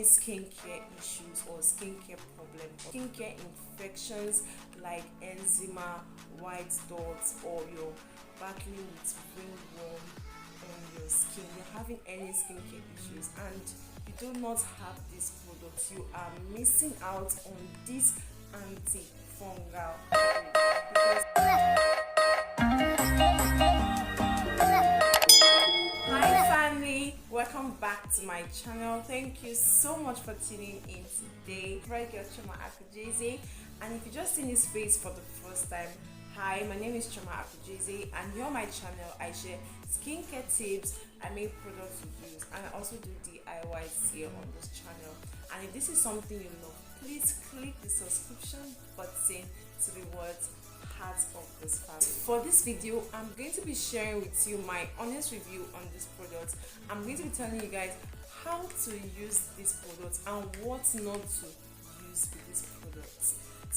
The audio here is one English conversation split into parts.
skincare issues or skincare problems, or skincare infections like eczema, white dots, or you're battling with ringworm on your skin, you're having any skincare issues and you do not have this product, you are missing out on this antifungal because hi family, welcome back to my channel. Thank you so much for tuning in today. Right, your Choma Akujeze, and if you just seen this face for the first time, hi, my name is Choma Akujeze and here on my channel I share skincare tips, I make product reviews, and I also do DIYs here on this channel. And if this is something you love, please click the subscription button to the words part of this family. For this video, I'm going to be sharing with you my honest review on this product. I'm going to be telling you guys how to use this product and what not to use with this product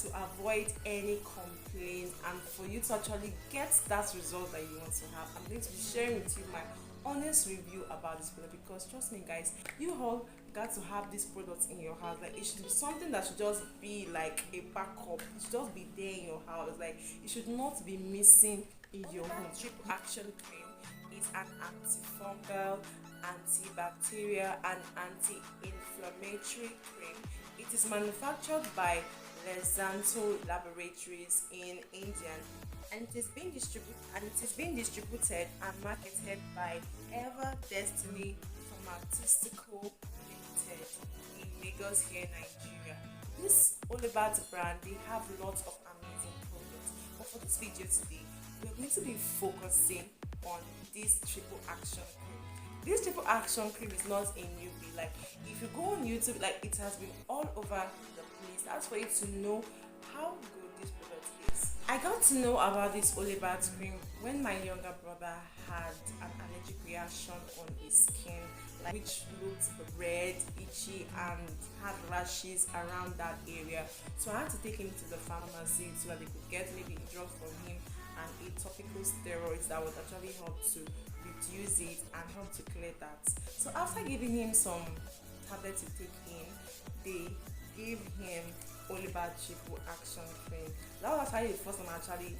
to avoid any complaint and for you to actually get that result that you want to have. I'm going to be sharing with you my honest review about this product because trust me guys, you all got to have this product in your house. Like, it should be something that should just be like a backup. It should just be there in your house. Like, it should not be missing in your home. Triple Action cream is an antifungal, antibacterial and anti-inflammatory cream. It is manufactured by Lezanto Laboratories in India, and it is being distributed and marketed by Ever Destiny Pharmaceutical Limited in Lagos here in Nigeria. This Olaybact brand, they have lots of amazing products, but for this video today we're going to be focusing on this Triple Action cream. This Triple Action cream is not a newbie. Like, if you go on YouTube, like, it has been all over the place. That's for you to know how good this product is. I got to know about this Olaybact cream when my younger brother had an allergic reaction on his skin, like, which looked red, itchy, and had rashes around that area. So I had to take him to the pharmacy so that they could get maybe a drug from him and a topical steroids that would actually help to reduce it and help to clear that. So after giving him some tablets to take in, they gave him Olaybact Triple Action cream. That was actually the first time I actually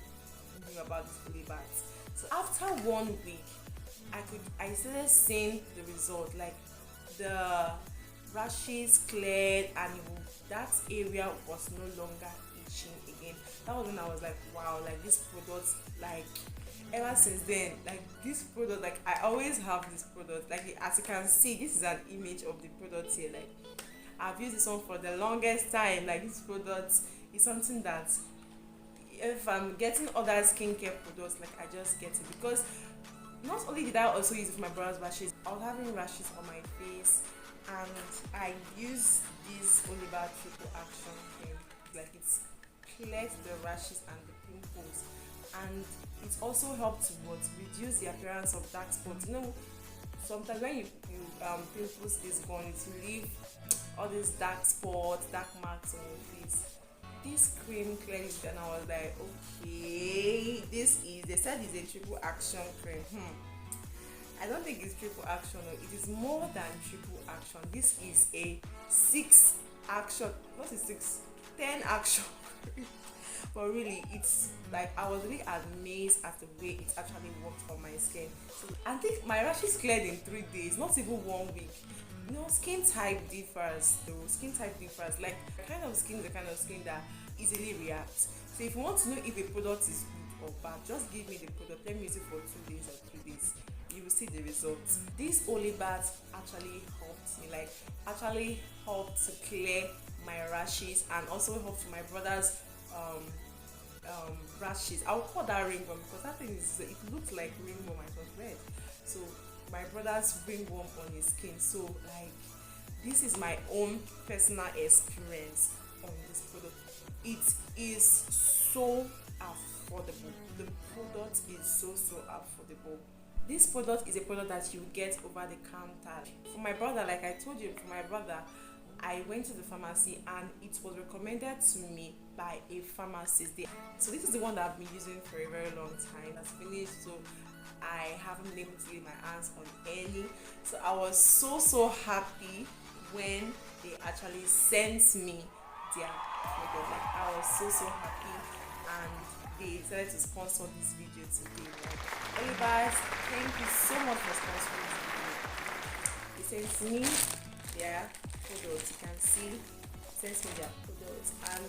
knew about this Olaybact. So after 1 week, I started seeing the result. Like, the rashes cleared and that area was no longer itching again. That was when I was like, wow, like, this product, like, ever since then, like, this product, like, I always have this product. Like, as you can see, this is an image of the product here. Like, I've used this one for the longest time. Like, this product is something that if I'm getting other skincare products, like, I just get it because not only did I also use it for my brother's rashes, I was having rashes on my face and I used this Olaybact Triple Action cream. Like, it's cleared the rashes and the pimples, and it also helped to reduce the appearance of dark spots. You know, sometimes when you pimples is gone, it will leave all these dark spots, dark marks on your face. This cream cleared it and I was like, okay, they said it's a triple action cream. I don't think it's triple action. It is more than triple action. This is a 6 action, not a 6, 10 action cream. But really, it's like, I was really amazed at the way it actually worked for my skin. So I think my rashes cleared in 3 days, not even 1 week. You know, skin type differs though. Skin type differs. Like, the kind of skin that easily reacts. So if you want to know if a product is good or bad, just give me the product. Let me use it for 2 days or 3 days. You will see the results. This Olaybact actually helped me, like, actually helped to clear my rashes and also helped my brother's rashes. I'll call that ringworm because that thing is, it looks like ringworm. I thought red. So my brother's ringworm on his skin. So, like, this is my own personal experience on this product. It is so affordable. The product is so affordable. This product is a product that you get over the counter. For my brother, like I told you, for my brother, I went to the pharmacy and it was recommended to me by a pharmacist. So this is the one that I've been using for a very long time. That's finished, so I haven't been able to get my hands on any. So I was so happy when they actually sent me their product. Like, I was so happy, and they decided to sponsor this video today. Like, Olaybact, thank you so much for sponsoring this video. They sent me their products. You can see, sent me their products, and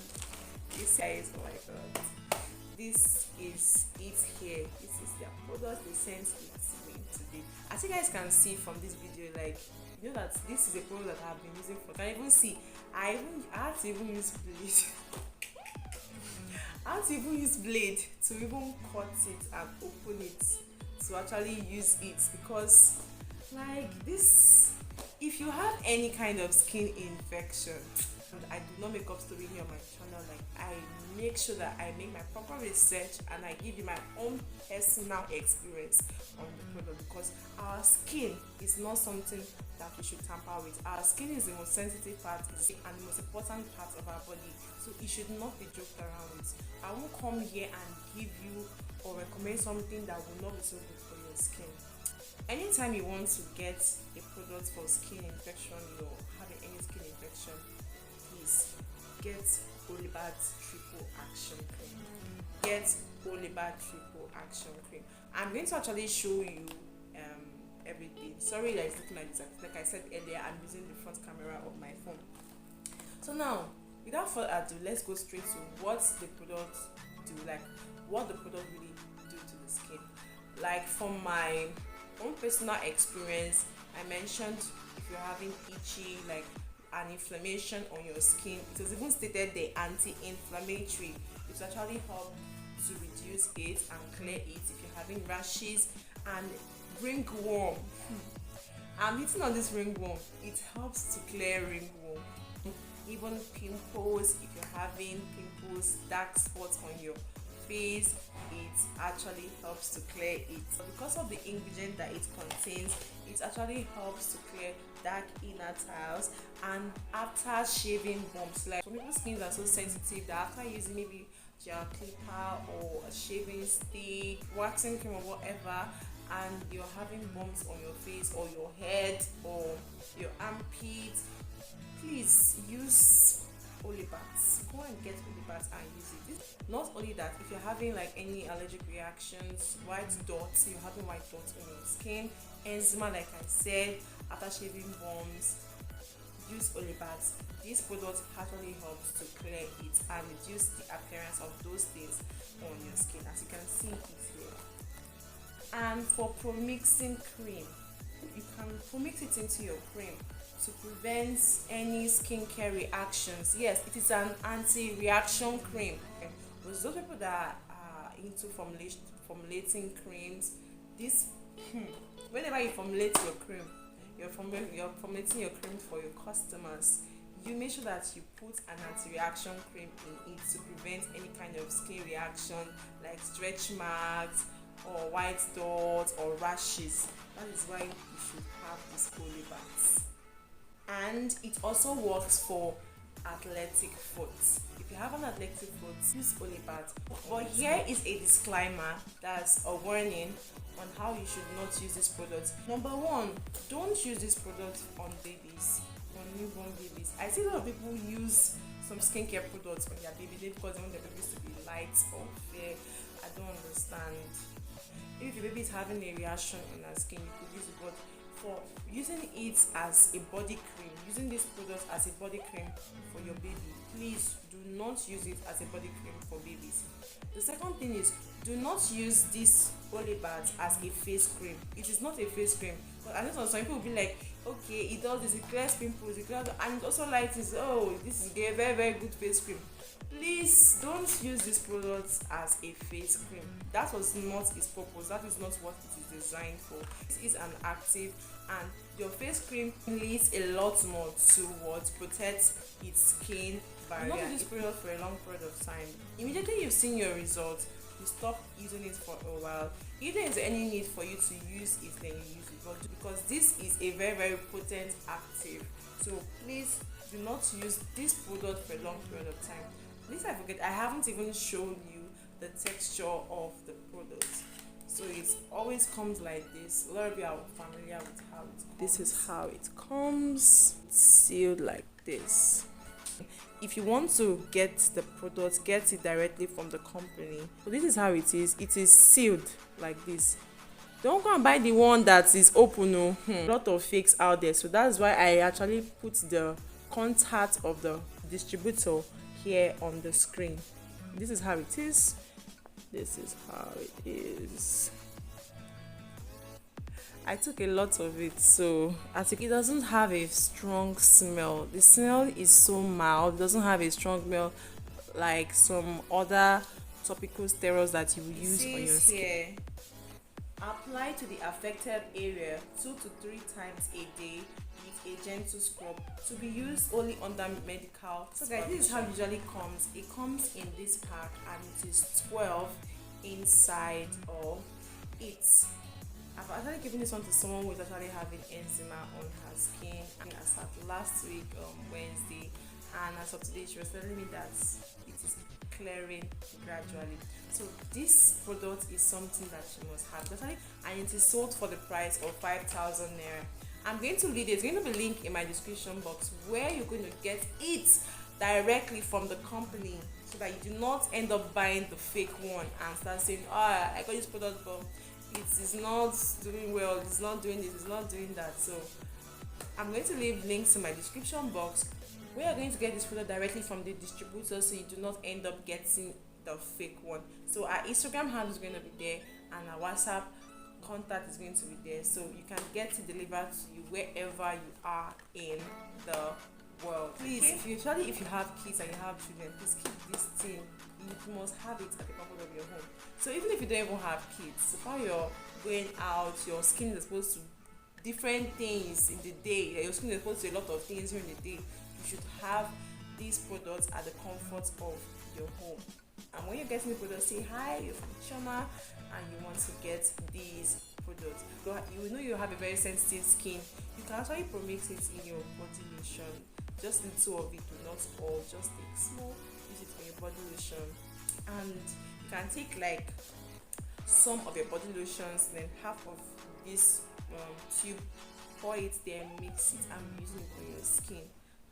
this guys, oh my god, this is it here. This is their product. They sent it to me today. As you guys can see from this video, like, you know that this is a product that I've been using for. Can you even see? I had to even use blade. I had to even use blade to even cut it and open it to actually use it, because like this, if you have any kind of skin infection, and I do not make up story here on my channel, like I make sure that I make my proper research and I give you my own personal experience on the product, because our skin is not something that we should tamper with. Our skin is the most sensitive part and the most important part of our body, so it should not be joked around with. I won't come here and give you or recommend something that will not be so good for your skin. Anytime you want to get a product for skin infection, you're having any skin infection, please get Olaybact Triple Action Cream. Get Olaybact Triple Action Cream. I'm going to actually show you everything. Sorry that it's looking like this. Like I said earlier, I'm using the front camera of my phone. So now, without further ado, let's go straight to what the product do, like what the product really do to the skin. Like from my own personal experience, I mentioned if you're having itchy, like an inflammation on your skin, it was even stated the anti-inflammatory. It actually help to reduce it and clear it. If you're having rashes and ringworm, I'm hitting on this ringworm, it helps to clear ringworm. Even pimples, if you're having pimples, dark spots on your face, it actually helps to clear it. Because of the ingredient that it contains, it actually helps to clear dark inner tiles. And after shaving bumps, like some people's skins are so sensitive that after using maybe gel clipper or a shaving stick, waxing cream or whatever, and you're having bumps on your face or your head or your armpit, please use Olaybact. Go and get Olaybact and use it. Not only that, if you're having like any allergic reactions, white dots, you're having white dots on your skin, eczema, like I said, after shaving bumps, use Olaybact. This product actually helps to clear it and reduce the appearance of those things on your skin, as you can see it here. And for promixing cream, you can promix it into your cream to prevent any skincare reactions. Yes, it is an anti-reaction cream. For those people that are into formulating creams, this whenever you formulate your cream, you're formulating your cream for your customers, you make sure that you put an anti-reaction cream in it to prevent any kind of skin reaction like stretch marks or white dots or rashes. That is why you should have this Olaybact. And it also works for athletic foot. If you have an athletic foot, use Olaybact. But here is a disclaimer, that's a warning on how you should not use this product. Number one, don't use this product on babies, on newborn babies. I see a lot of people use some skincare products on their baby because they want their babies to be light or fair. I don't understand. If your baby is having a reaction on her skin, you could use it, but for using it as a body cream, using this product as a body cream for your baby, please do not use it as a body cream for babies. The second thing is, do not use this Olaybact as a face cream. It is not a face cream. But I know some people will be like, okay, it does this, it clears pimples, it clears, and it also lights, oh, this is a very good face cream. Please don't use this product as a face cream. That was not its purpose. That is not what it is designed for. It is an active, and your face cream needs a lot more to protect its skin barrier. Not use this product for a long period of time. Immediately you've seen your results, you stop using it for a while. If there is any need for you to use it, then you use it. But because this is a very potent active, so please do not use this product for a long period of time. Please, I haven't even shown you the texture of the product. So it it always comes like this. A lot of you are familiar with how it comes. This is how it comes. It's sealed like this. If you want to get the product, get it directly from the company. So this is how it is. It is sealed like this. Don't go and buy the one that is open. No. A lot of fakes out there, so that's why I actually put the contact of the distributor here on the screen. This is how it is. This is how it is. I took a lot of it, so as it doesn't have a strong smell. The smell is so mild. It doesn't have a strong smell like some other topical steroids that you will use on your skin. Here, apply to the affected area 2 to 3 times a day with a gentle scrub, to be used only under medical. So guys, this is how it usually comes. It comes in this pack and it is 12 inside of it. I've actually given this one to someone who is actually having eczema on her skin, and as of last week Wednesday, and as of today she was telling me that it is clearing gradually. So this product is something that she must have definitely, and it is sold for the price of 5,000 naira. I'm going to leave it. There's going to be a link in my description box where you're going to get it directly from the company, so that you do not end up buying the fake one and start saying, oh, I got this product but it is not doing well, it's not doing this, it's not doing that. So I'm going to leave links in my description box where you're going to get this product directly from the distributor, so you do not end up getting the fake one. So our Instagram handle is going to be there and our WhatsApp contact is going to be there, so you can get it delivered to you wherever you are in the world. Please, especially if you have kids and you have children, please keep this thing. You must have it at the comfort of your home. So even if you don't even have kids, so while you're going out, your skin is exposed to different things in the day. Your skin is exposed to a lot of things during the day. You should have these products at the comfort of your home. And when you're getting the product, say hi, you're from Choma and you want to get these products. You know you have a very sensitive skin. You can actually mix it in your body lotion. Just little of it, do not all. Just take small, use it in your body lotion, and you can take like some of your body lotions, then half of this tube, pour it there, mix it, and use it on your skin.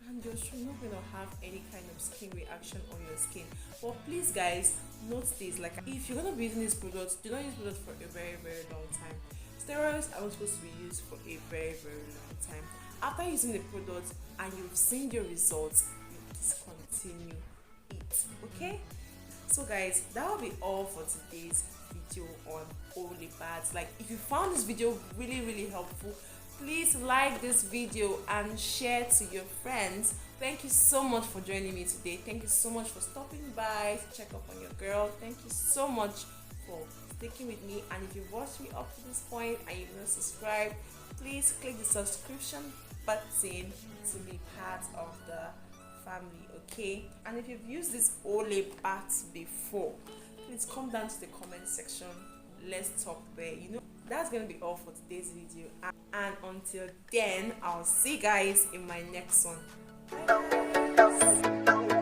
And you're not going to have any kind of skin reaction on your skin. But please guys, note this, like if you're going to be using these products, do not use products for a very long time. Steroids are not supposed to be used for a very long time. After using the product and you've seen your results, you discontinue it. Okay, so guys, that will be all for today's video on Olaybact. Like if you found this video really helpful, please like this video and share to your friends. Thank you so much for joining me today. Thank you so much for stopping by to check up on your girl. Thank you so much for sticking with me. And if you've watched me up to this point and you've not subscribed, please click the subscription button to be part of the family, okay? And if you've used this Olaybact before, please come down to the comment section. Let's talk there. You know, that's gonna be all for today's video, and until then, I'll see you guys in my next one. Bye guys.